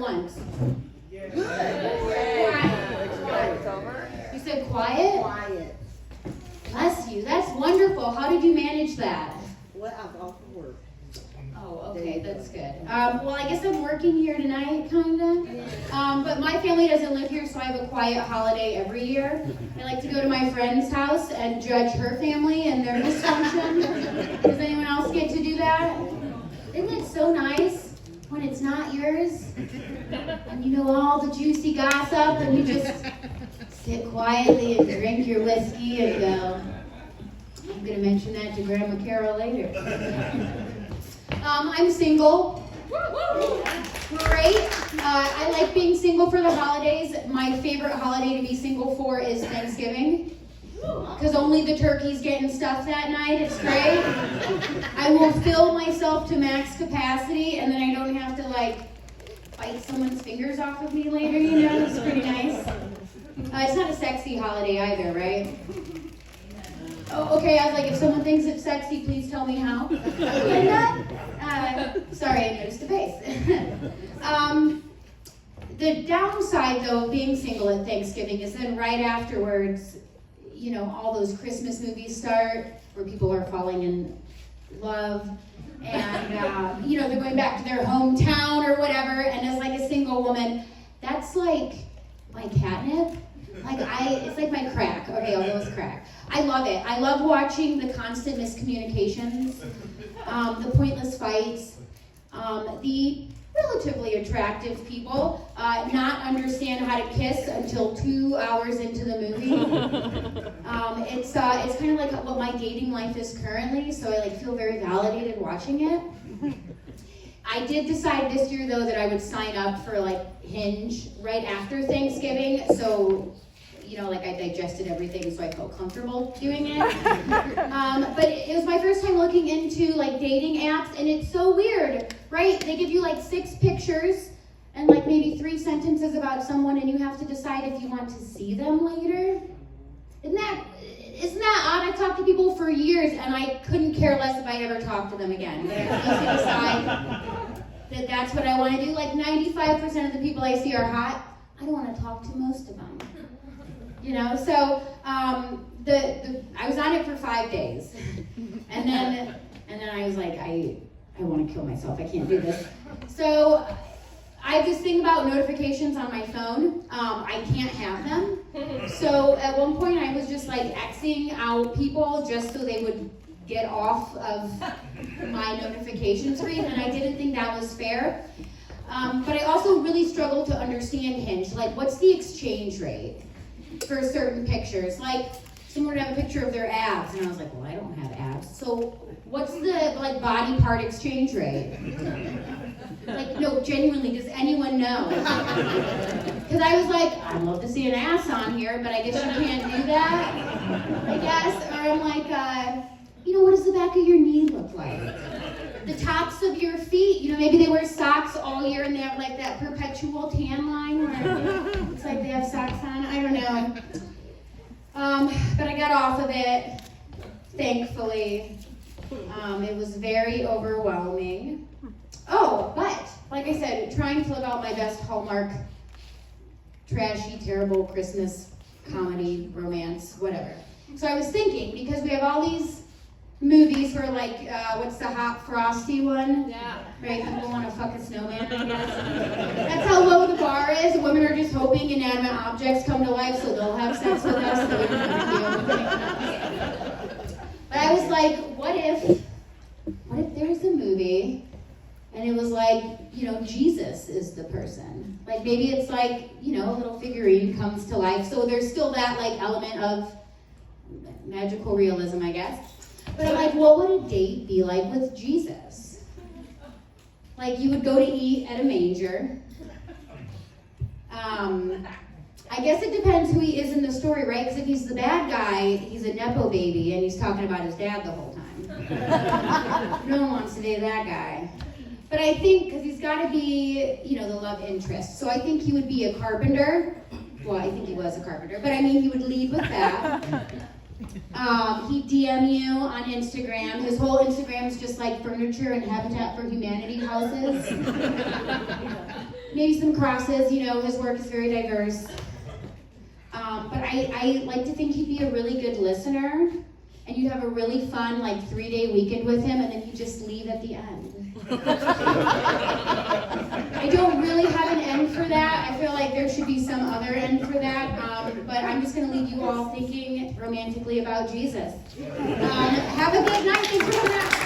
once? Good. You said quiet? Quiet. Bless you. That's wonderful. How did you manage that? Well, I'm off of work. Oh, okay, that's good. Well, I guess I'm working here tonight, kinda. But my family doesn't live here, so I have a quiet holiday every year. I like to go to my friend's house and judge her family and their dysfunction. Does anyone else get to do that? Isn't it so nice when it's not yours? And you know all the juicy gossip, and you just sit quietly and drink your whiskey and go, I'm gonna mention that to Grandma Carol later. I'm single. Great. I like being single for the holidays. My favorite holiday to be single for is Thanksgiving. Because only the turkey's getting stuffed that night. It's great. I will fill myself to max capacity, and then I don't have to, like, bite someone's fingers off of me later, you know? It's pretty nice. It's not a sexy holiday either, right? Oh, okay, I was like, if someone thinks it's sexy, please tell me how. Sorry, I noticed the face. The downside, though, of being single at Thanksgiving is then right afterwards, you know, all those Christmas movies start where people are falling in love. And, you know, they're going back to their hometown or whatever. And as, like, a single woman, that's like my catnip. It's like my crack. Okay, I'll go with crack. I love it. I love watching the constant miscommunications, the pointless fights, the relatively attractive people not understand how to kiss until 2 hours into the movie. It's kind of like what my dating life is currently, so I like feel very validated watching it. I did decide this year though that I would sign up for like Hinge right after Thanksgiving, so you know, like I digested everything so I felt comfortable doing it. But it was my first time looking into like dating apps, and it's so weird, right? They give you like 6 pictures and like maybe 3 sentences about someone, and you have to decide if you want to see them later. Isn't that odd? I've talked to people for years, and I couldn't care less if I ever talked to them again. But I'm supposed to decide that that's what I want to do. Like 95% of the people I see are hot. I don't want to talk to most of them. You know, so I was on it for 5 days, and then I was like, I want to kill myself. I can't do this. So I have this thing about notifications on my phone. I can't have them. So at one point I was just like Xing out people just so they would get off of my notification screen, and I didn't think that was fair. But I also really struggled to understand Hinge. Like, what's the exchange rate for certain pictures? Like, someone would have a picture of their abs, and I was like, well, I don't have abs. So what's the like body part exchange rate? Like, no, genuinely, does anyone know? Because I was like, I'd love to see an ass on here, but I guess you can't do that, I guess. Or I'm like, you know, what does the back of your knee look like? The tops of your feet, you know, maybe they wear socks all year and they have like that perpetual tan line where it's like they have socks on. I don't know. But I got off of it, thankfully. It was very overwhelming. Oh, but, like I said, trying to live out my best Hallmark, trashy, terrible Christmas comedy, romance, whatever. So I was thinking, because we have all these movies where, like, what's the hot frosty one? Yeah. Right, people want to fuck a snowman, I guess. That's how low the bar is. Women are just hoping inanimate objects come to life so they'll have sex with us. So we don't have to deal with it. But I was like, what if there's a movie and it was like, you know, Jesus is the person. Like, maybe it's like, you know, a little figurine comes to life. So there's still that, like, element of magical realism, I guess. But I'm like, what would a date be like with Jesus? Like, you would go to eat at a manger. I guess it depends who he is in the story, right? Because if he's the bad guy, he's a Nepo baby, and he's talking about his dad the whole time. No one wants to date that guy. But I think, because he's got to be, you know, the love interest. So I think he would be a carpenter. Well, I think he was a carpenter. But I mean, he would lead with that. He'd DM you on Instagram. His whole Instagram is just like furniture and Habitat for Humanity houses. maybe some crosses, you know, his work is very diverse. But I like to think he'd be a really good listener, and you'd have a really fun, like, 3-day weekend with him, and then you just leave at the end. I don't really have an end for that. I feel like there should be some other end for that, but I'm just going to leave you all thinking romantically about Jesus. Have a good night. Thanks for coming out.